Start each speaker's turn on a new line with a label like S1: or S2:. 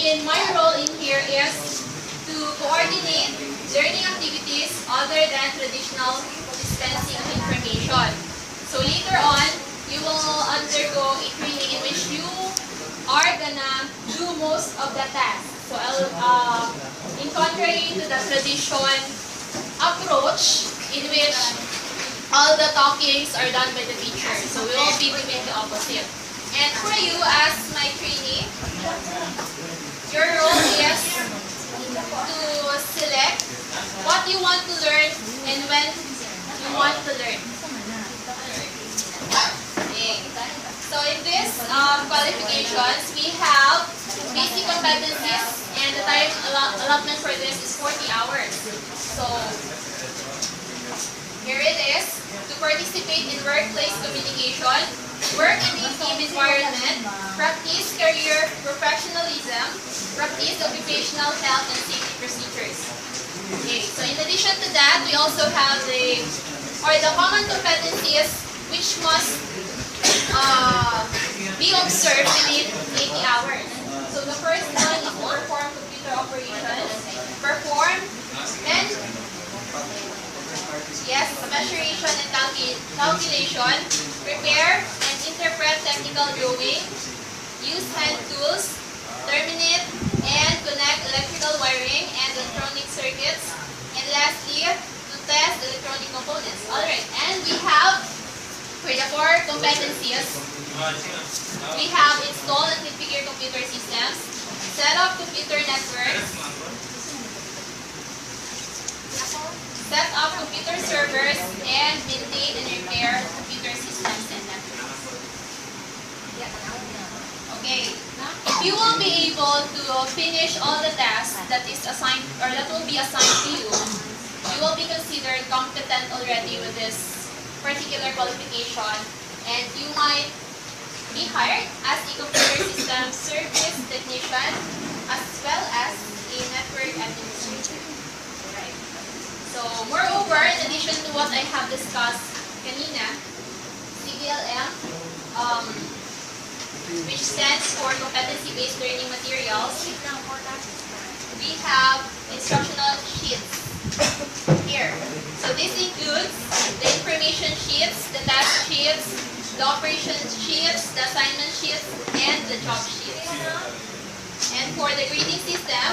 S1: And my role in here is to coordinate learning activities other than traditional dispensing of information. So later on, you will undergo a training in which you are gonna do most of the tasks. So in contrary to the tradition approach in which all the talkings are done by the teacher. So we will be doing the opposite. And for you as my trainee, your role is to select what you want to learn and when you want to learn. Okay. So in this qualifications, we have basic competencies, and the time allotment for this is 40 hours. So here it is. To participate in workplace communication, work in a team environment, practice career professionalism, practice occupational health and safety procedures. Okay, so in addition to that, we also have the common competencies which must be observed within 80 hours. So the first one is to perform computer operations, perform and measuration and calculation, prepare and interpret technical drawing, use hand tools, terminate and connect electrical wiring and electronic circuits, and lastly, to test electronic components. Alright, and we have, for the 4 competencies, we have install and configure computer systems, set up computer networks, set up computer servers, and maintain and repair computer systems and networks. Okay, if you will be able to finish all the tasks that is assigned or that will be assigned to you, you will be considered competent already with this particular qualification, and you might be hired as a computer system service technician as well as a network administrator. Right. So, moreover, in addition to what I have discussed kanina, CBLM, which stands for Competency-Based Learning Materials, we have instructional sheets here. So this includes the information sheets, the task sheets, the operation sheets, the assignment sheets, and the job sheets. And for the grading system,